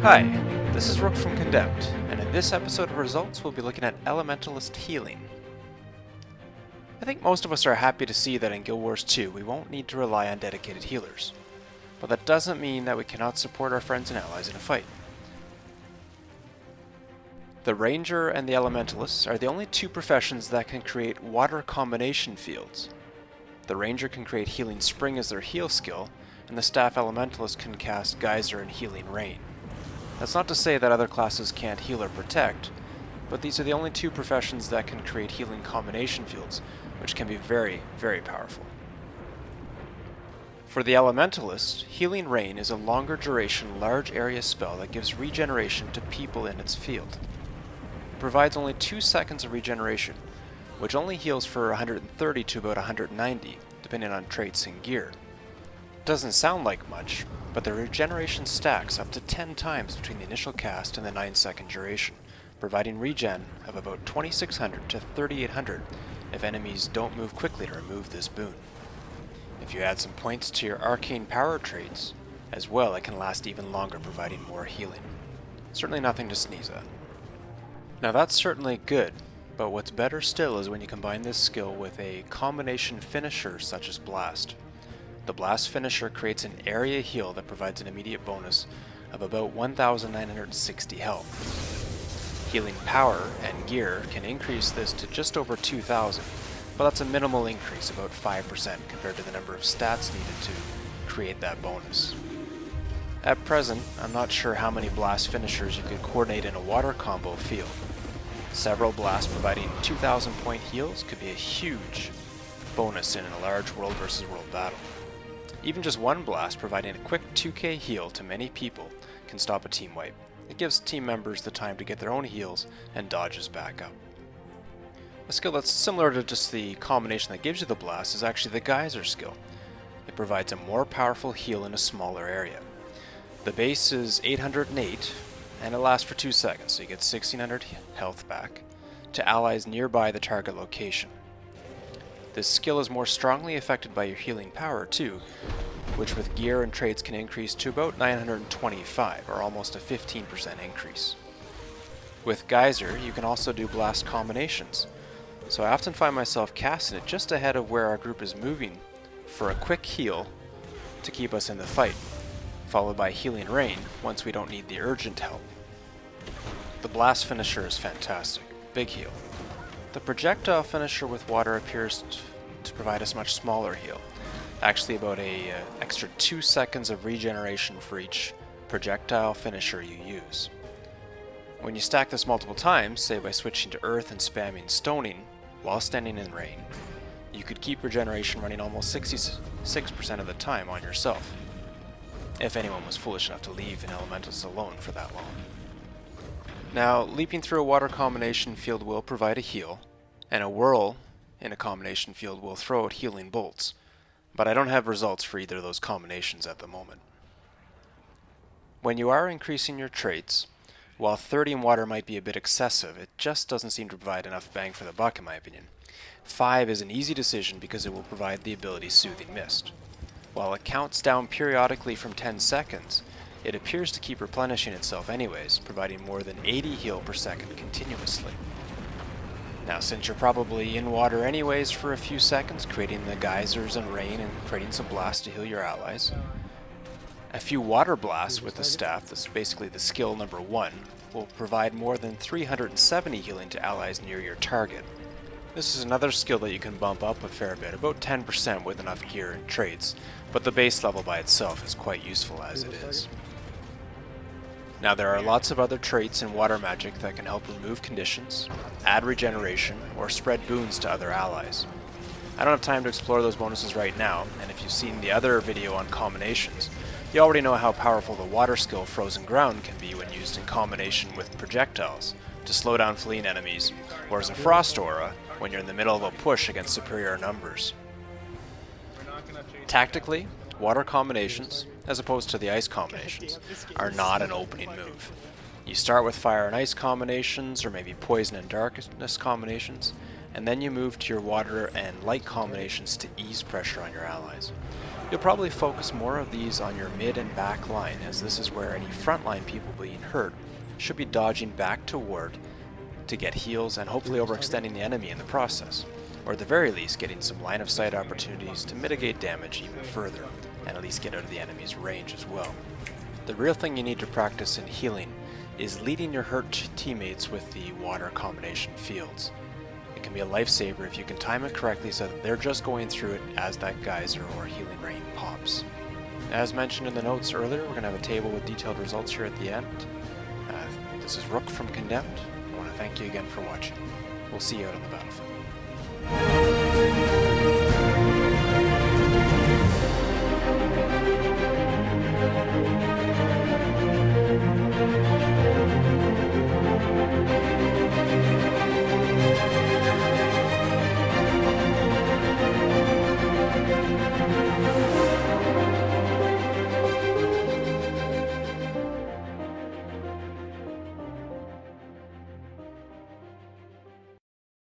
Hi, this is Rook from Condemned, and in this episode of Results we'll be looking at Elementalist healing. I think most of us are happy to see that in Guild Wars 2 we won't need to rely on dedicated healers, but that doesn't mean that we cannot support our friends and allies in a fight. The Ranger and the Elementalists are the only two professions that can create water combination fields. The Ranger can create Healing Spring as their heal skill, and the Staff Elementalist can cast Geyser and Healing Rain. That's not to say that other classes can't heal or protect, but these are the only two professions that can create healing combination fields, which can be very, very powerful. For the Elementalist, Healing Rain is a longer duration, large area spell that gives regeneration to people in its field. It provides only 2 seconds of regeneration, which only heals for 130 to about 190, depending on traits and gear. It doesn't sound like much, but the regeneration stacks up to 10 times between the initial cast and the 9-second duration, providing regen of about 2600 to 3800 if enemies don't move quickly to remove this boon. If you add some points to your arcane power traits, as well, it can last even longer, providing more healing. Certainly nothing to sneeze at. Now that's certainly good, but what's better still is when you combine this skill with a combination finisher such as Blast. The Blast finisher creates an area heal that provides an immediate bonus of about 1960 health. Healing power and gear can increase this to just over 2000, but that's a minimal increase, about 5% compared to the number of stats needed to create that bonus. At present, I'm not sure how many Blast finishers you could coordinate in a water combo field. Several Blasts providing 2000 point heals could be a huge bonus in a large world versus world battle. Even just one Blast providing a quick 2k heal to many people can stop a team wipe. It gives team members the time to get their own heals and dodges back up. A skill that's similar to just the combination that gives you the Blast is actually the Geyser skill. It provides a more powerful heal in a smaller area. The base is 808 and it lasts for 2 seconds, so you get 1600 health back to allies nearby the target location. This skill is more strongly affected by your healing power too, which with gear and traits can increase to about 925, or almost a 15% increase. With Geyser, you can also do Blast combinations, so I often find myself casting it just ahead of where our group is moving for a quick heal to keep us in the fight, followed by Healing Rain once we don't need the urgent help. The Blast finisher is fantastic, big heal. The projectile finisher with water appears to provide us much smaller heal, actually about a extra 2 seconds of regeneration for each projectile finisher you use. When you stack this multiple times, say by switching to Earth and spamming Stoning while standing in rain, you could keep regeneration running almost 66% of the time on yourself, if anyone was foolish enough to leave an Elementalist alone for that long. Now, leaping through a water combination field will provide a heal, and a whirl in a combination field will throw out healing bolts, but I don't have results for either of those combinations at the moment. When you are increasing your traits, while 30 in water might be a bit excessive, it just doesn't seem to provide enough bang for the buck in my opinion. 5 is an easy decision because it will provide the ability Soothing Mist. While it counts down periodically from 10 seconds, it appears to keep replenishing itself anyways, providing more than 80 heal per second continuously. Now, since you're probably in water anyways for a few seconds, creating the geysers and rain and creating some blasts to heal your allies, a few water blasts with the staff, that's basically the skill number 1, will provide more than 370 healing to allies near your target. This is another skill that you can bump up a fair bit, about 10% with enough gear and traits, but the base level by itself is quite useful as it is. Now there are lots of other traits in water magic that can help remove conditions, add regeneration, or spread boons to other allies. I don't have time to explore those bonuses right now, and if you've seen the other video on combinations, you already know how powerful the water skill Frozen Ground can be when used in combination with projectiles to slow down fleeing enemies, or as a Frost Aura when you're in the middle of a push against superior numbers. Tactically, Water combinations, as opposed to the ice combinations, are not an opening move. You start with fire and ice combinations, or maybe poison and darkness combinations, and then you move to your water and light combinations to ease pressure on your allies. You'll probably focus more of these on your mid and back line, as this is where any frontline people being hurt should be dodging back toward to get heals and hopefully overextending the enemy in the process, or at the very least getting some line of sight opportunities to mitigate damage even further, and at least get out of the enemy's range as well. The real thing you need to practice in healing is leading your hurt teammates with the water combination fields. It can be a lifesaver if you can time it correctly so that they're just going through it as that geyser or healing rain pops. As mentioned in the notes earlier, we're going to have a table with detailed results here at the end. This is Rook from Condemned. I want to thank you again for watching. We'll see you out on the battlefield.